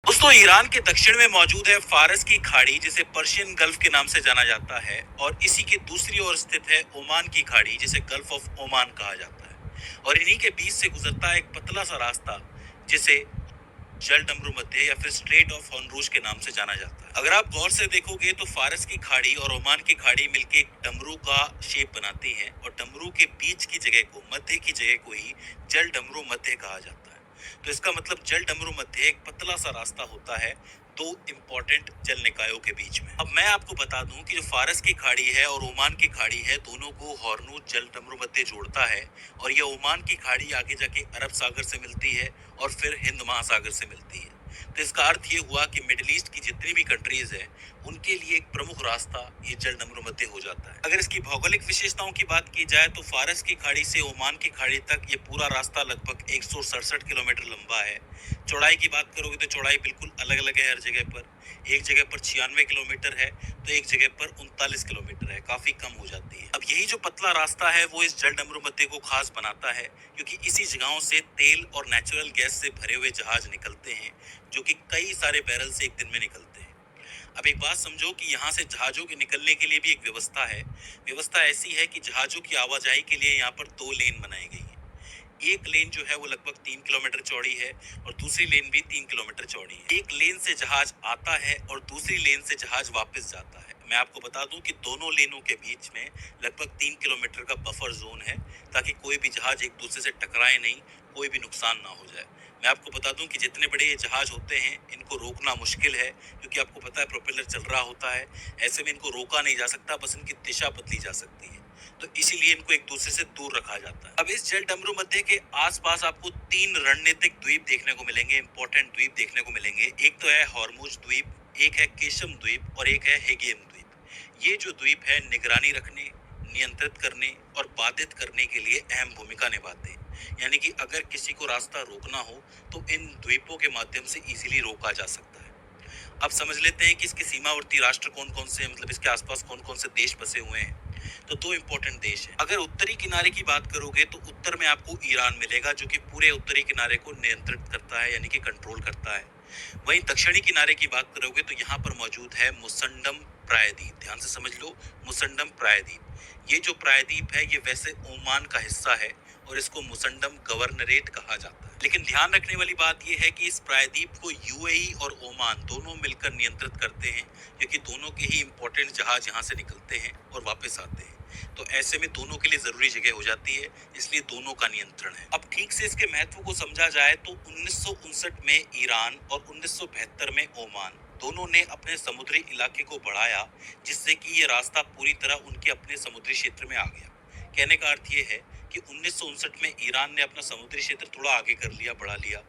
दोस्तों, ईरान के दक्षिण में मौजूद है फारस की खाड़ी, जिसे पर्शियन गल्फ के नाम से जाना जाता है, और इसी के दूसरी ओर स्थित है ओमान की खाड़ी, जिसे गल्फ ऑफ ओमान कहा जाता है। और इन्हीं के बीच से गुजरता है एक पतला सा रास्ता, जिसे जल डमरू मध्य या फिर स्ट्रेट ऑफ हॉर्मुज के नाम से जाना जाता है। अगर आप गौर से देखोगे तो फारस की खाड़ी और ओमान की खाड़ी मिलकर एक डमरू का शेप बनाती हैं, और डमरू के बीच की जगह को, मध्य की जगह को ही जल डमरू मध्य कहा जाता है। तो इसका मतलब जल डमरू मध्य एक पतला सा रास्ता होता है दो इंपॉर्टेंट जल निकायों के बीच में। अब मैं आपको बता दूं कि जो फारस की खाड़ी है और ओमान की खाड़ी है, दोनों को हॉर्मुज जल डमरू मध्य जोड़ता है, और ये ओमान की खाड़ी आगे जाके अरब सागर से मिलती है और फिर हिंद महासागर से मिलती है। तो इसका अर्थ ये हुआ कि मिडिल ईस्ट की जितनी भी कंट्रीज है, उनके लिए एक प्रमुख रास्ता ये जल डमरू मध्य हो जाता है। अगर इसकी भौगोलिक विशेषताओं की बात की जाए तो फारस की खाड़ी से ओमान की खाड़ी तक ये पूरा रास्ता लगभग 167 किलोमीटर लंबा है। चौड़ाई की बात करोगे तो चौड़ाई बिल्कुल अलग अलग है हर जगह पर। एक जगह पर 96 किलोमीटर है तो एक जगह पर 39 किलोमीटर है, काफी कम हो जाती है। अब यही जो पतला रास्ता है वो इस जल डमरू मध्य को खास बनाता है, क्योंकि इसी जगहों से तेल और नेचुरल गैस से भरे हुए जहाज निकलते हैं, जो कि कई सारे बैरल से एक दिन में निकलते हैं। अब एक बात समझो कि यहाँ से जहाजों के निकलने के लिए भी एक व्यवस्था है। व्यवस्था ऐसी है कि जहाजों की आवाजाही के लिए यहाँ पर 2 लेन बनाई गई है। एक लेन जो है वो लगभग 3 किलोमीटर चौड़ी है, और दूसरी लेन भी 3 किलोमीटर चौड़ी है। एक लेन से जहाज आता है और दूसरी लेन से जहाज वापस जाता है। मैं आपको बता दूं कि दोनों लेनों के बीच में लगभग 3 किलोमीटर का बफर जोन है, ताकि कोई भी जहाज एक दूसरे से टकराए नहीं, कोई भी नुकसान ना हो जाए। मैं आपको बता दूं कि जितने बड़े ये जहाज होते हैं, इनको रोकना मुश्किल है, क्योंकि आपको पता है प्रोपेलर चल रहा होता है। ऐसे में इनको रोका नहीं जा सकता, बस इनकी दिशा बदली जा सकती है। तो इसीलिए इनको एक दूसरे से दूर रखा जाता है। अब इस जल डमरू मध्य के आसपास आपको 3 रणनीतिक द्वीप देखने को मिलेंगे, इंपॉर्टेंट द्वीप देखने को मिलेंगे। एक तो है हॉर्मुज द्वीप, एक है केशम द्वीप और एक है हेगियम द्वीप। ये जो द्वीप है निगरानी रखने, नियंत्रित करने और बाधित करने के लिए अहम भूमिका निभाते हैं। यानी कि अगर किसी को रास्ता रोकना हो तो इन द्वीपों के माध्यम से इजीली रोका जा सकता है। अब समझ लेते हैं कि इसके सीमावर्ती राष्ट्र कौन कौन से हैं, मतलब इसके आसपास कौन कौन से देश बसे हुए हैं। तो 2 इंपॉर्टेंट देश हैं। अगर उत्तरी किनारे की बात करोगे तो उत्तर में आपको ईरान मिलेगा, जो कि पूरे उत्तरी किनारे को नियंत्रित करता है, यानी कि कंट्रोल करता है। वहीं दक्षिणी किनारे की बात करोगे तो यहाँ पर मौजूद है मुसंडम प्रायद्वीप। ध्यान से समझ लो, मुसंडम प्रायद्वीप। ये जो प्रायद्वीप है ये वैसे ओमान का हिस्सा है, और इसको मुसंडम गवर्नरेट कहा जाता है। लेकिन ध्यान रखने वाली बात यह है कि इस प्रायद्वीप को यूएई और ओमान दोनों मिलकर नियंत्रित करते हैं, क्योंकि दोनों के ही इंपॉर्टेंट जहाज यहाँ से निकलते हैं और वापस आते हैं। तो ऐसे में दोनों के लिए जरूरी जगह हो जाती है, इसलिए दोनों का नियंत्रण है। अब ठीक से इसके महत्व को समझा जाए तो 1959 में ईरान और 1972 में ओमान दोनों ने अपने समुद्री इलाके को बढ़ाया, जिससे कि ये रास्ता पूरी तरह उनके अपने समुद्री क्षेत्र में आ गया। कहने का अर्थ ये है कि 1959 में ईरान ने अपना समुद्री क्षेत्र थोड़ा आगे कर लिया, बढ़ा लिया।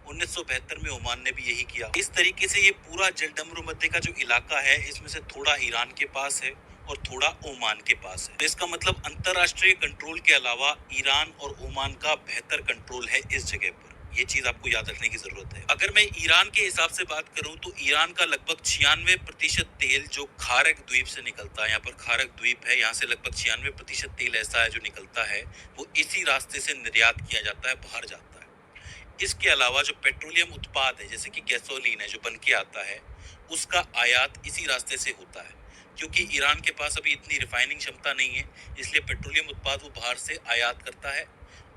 1972 में ओमान ने भी यही किया। इस तरीके से ये पूरा जल डमरू मध्य का जो इलाका है, इसमें से थोड़ा ईरान के पास है और थोड़ा ओमान के पास है। तो इसका मतलब अंतरराष्ट्रीय कंट्रोल के अलावा ईरान और ओमान का बेहतर कंट्रोल है इस जगह पर। ये चीज आपको याद रखने की जरूरत है। अगर मैं ईरान के हिसाब से बात करूं तो ईरान का लगभग 96% तेल जो खारक द्वीप से निकलता है, यहाँ पर खारक द्वीप है, यहाँ से लगभग 96% तेल ऐसा है जो निकलता है, वो इसी रास्ते से निर्यात किया जाता है, बाहर जाता है। इसके अलावा जो पेट्रोलियम उत्पाद है, जैसे कि गैसोलीन है जो बन के आता है, उसका आयात इसी रास्ते से होता है। क्योंकि ईरान के पास अभी इतनी रिफाइनिंग क्षमता नहीं है, इसलिए पेट्रोलियम उत्पाद वो बाहर से आयात करता है,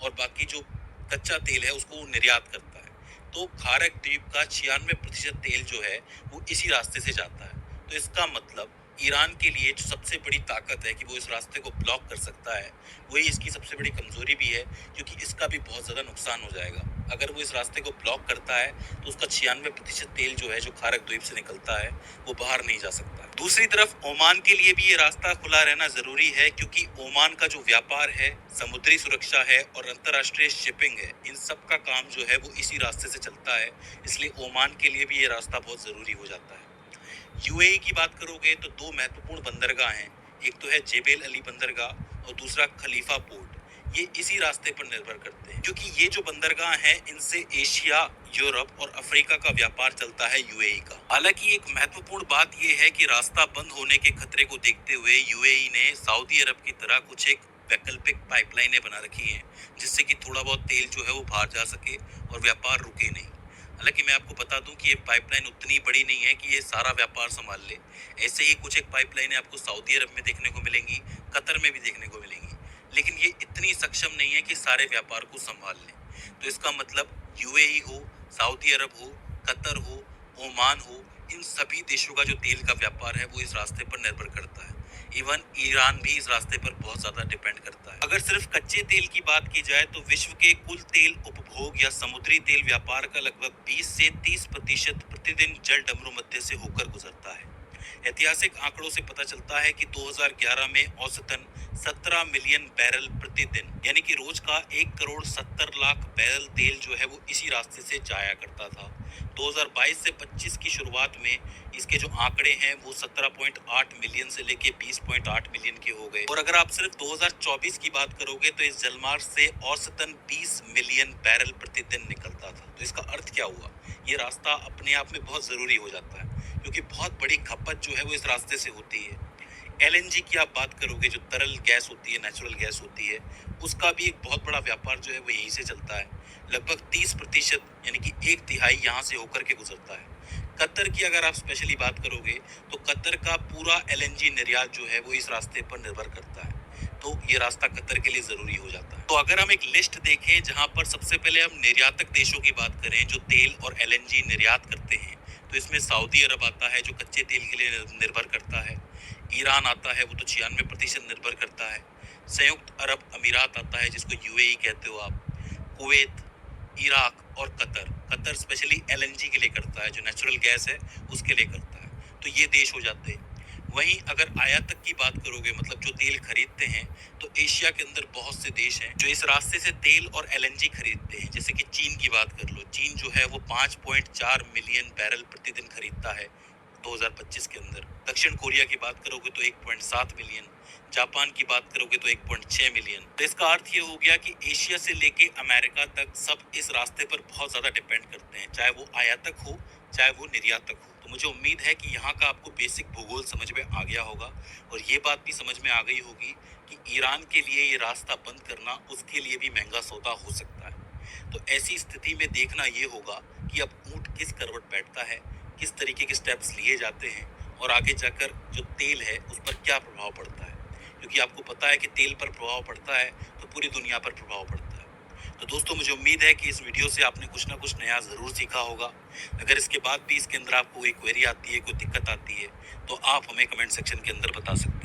और बाकी जो कच्चा तेल है उसको वो निर्यात करता है। तो खारक द्वीप का 96% तेल जो है वो इसी रास्ते से जाता है। तो इसका मतलब ईरान के लिए जो सबसे बड़ी ताकत है कि वो इस रास्ते को ब्लॉक कर सकता है, वही इसकी सबसे बड़ी कमजोरी भी है, क्योंकि इसका भी बहुत ज्यादा नुकसान हो जाएगा। अगर वो इस रास्ते को ब्लॉक करता है तो उसका 96% तेल जो है, जो खारक द्वीप से निकलता है, वो बाहर नहीं जा सकता। दूसरी तरफ ओमान के लिए भी ये रास्ता खुला रहना जरूरी है, क्योंकि ओमान का जो व्यापार है, समुद्री सुरक्षा है और अंतरराष्ट्रीय शिपिंग है, इन सब का काम जो है वो इसी रास्ते से चलता है। इसलिए ओमान के लिए भी ये रास्ता बहुत जरूरी हो जाता है। यूएई की बात करोगे तो 2 महत्वपूर्ण बंदरगाह हैं। एक तो है जेबेल अली बंदरगाह और दूसरा खलीफा पोर्ट। ये इसी रास्ते पर निर्भर करते हैं, क्योंकि ये जो बंदरगाह हैं, इनसे एशिया, यूरोप और अफ्रीका का व्यापार चलता है यूएई का। हालांकि एक महत्वपूर्ण बात यह है कि रास्ता बंद होने के खतरे को देखते हुए यूएई ने सऊदी अरब की तरह कुछ एक वैकल्पिक पाइपलाइनें बना रखी हैं, जिससे कि थोड़ा बहुत तेल जो है वो बाहर जा सके और व्यापार रुके नहीं। हालांकि मैं आपको बता दूं कि ये पाइपलाइन उतनी बड़ी नहीं है कि ये सारा व्यापार संभाल ले। ऐसे ही कुछ एक पाइपलाइनें आपको सऊदी अरब में देखने को मिलेंगी, कतर में भी देखने को मिलेंगी, लेकिन ये इतनी सक्षम नहीं है कि सारे व्यापार को संभाल लें। तो इसका मतलब यूएई हो, सऊदी अरब हो, कतर हो, ओमान हो, इन सभी देशों का जो तेल का व्यापार है वो इस रास्ते पर निर्भर करता है। इवन ईरान भी इस रास्ते पर बहुत ज्यादा डिपेंड करता है। अगर सिर्फ कच्चे तेल की बात की जाए तो विश्व के कुल तेल उपभोग या समुद्री तेल व्यापार का लगभग 20 से 30% प्रतिदिन जल डमरू मध्य से होकर गुजरता है। ऐतिहासिक आंकड़ों से पता चलता है कि 2011 में औसतन 17 मिलियन बैरल प्रतिदिन यानी कि रोज का 1 करोड़ 70 लाख बैरल तेल जो है वो इसी रास्ते से जाया करता था। 2022 से 25 की शुरुआत में इसके जो आंकड़े हैं वो 17.8 मिलियन से लेके 20.8 मिलियन के हो गए। और अगर आप सिर्फ 2024 की बात करोगे तो इस जलमार्ग से औसतन 20 मिलियन बैरल प्रतिदिन निकलता था। तो इसका अर्थ क्या हुआ? ये रास्ता अपने आप में बहुत जरूरी हो जाता है क्योंकि बहुत बड़ी खपत जो है वो इस रास्ते से होती है। एलएनजी की आप बात करोगे, जो तरल गैस होती है, नेचुरल गैस होती है, उसका भी एक बहुत बड़ा व्यापार जो है वो यहीं से चलता है। लगभग 30% यानी कि 1/3 यहाँ से होकर के गुजरता है। कतर की अगर आप स्पेशली बात करोगे तो कतर का पूरा एलएनजी निर्यात जो है वो इस रास्ते पर निर्भर करता है। तो ये रास्ता कतर के लिए जरूरी हो जाता है। तो अगर हम एक लिस्ट देखें जहां पर सबसे पहले हम निर्यातक देशों की बात करें जो तेल और एलएनजी निर्यात करते हैं, तो इसमें सऊदी अरब आता है जो कच्चे तेल के लिए निर्भर करता है। ईरान आता है, वो तो 96% निर्भर करता है। संयुक्त अरब अमीरात आता है जिसको यूएई कहते हो आप। कुवैत, इराक और कतर। कतर स्पेशली एलएनजी के लिए करता है, जो नेचुरल गैस है उसके लिए करता है। तो ये देश हो जाते हैं। वहीं अगर आयातक की बात करोगे, मतलब जो तेल खरीदते हैं, तो एशिया के अंदर बहुत से देश हैं जो इस रास्ते से तेल और एलएनजी खरीदते हैं। जैसे कि चीन की बात कर लो, चीन जो है वो 5.4 मिलियन बैरल प्रतिदिन खरीदता है 2025 के अंदर। दक्षिण कोरिया की बात करोगे तो 1.7 मिलियन, जापान की बात करोगे तो 1.6 मिलियन। तो इसका अर्थ ये हो गया कि एशिया से लेके अमेरिका तक सब इस रास्ते पर बहुत ज्यादा डिपेंड करते हैं, चाहे वो आयातक हो चाहे वो निर्यातक हो। तो मुझे उम्मीद है कि यहाँ का आपको बेसिक भूगोल समझ में आ गया होगा और ये बात भी समझ में आ गई होगी कि ईरान के लिए ये रास्ता बंद करना उसके लिए भी महंगा सौदा हो सकता है। तो ऐसी स्थिति में देखना ये होगा कि अब ऊंट किस करवट बैठता है, किस तरीके के स्टेप्स लिए जाते हैं और आगे जाकर जो तेल है उस पर क्या प्रभाव पड़ता है। क्योंकि आपको पता है कि तेल पर प्रभाव पड़ता है तो पूरी दुनिया पर प्रभाव पड़ता है। तो दोस्तों, मुझे उम्मीद है कि इस वीडियो से आपने कुछ ना कुछ नया जरूर सीखा होगा। अगर इसके बाद भी इसके अंदर आपको कोई क्वेरी आती है, कोई दिक्कत आती है, तो आप हमें कमेंट सेक्शन के अंदर बता सकते हैं।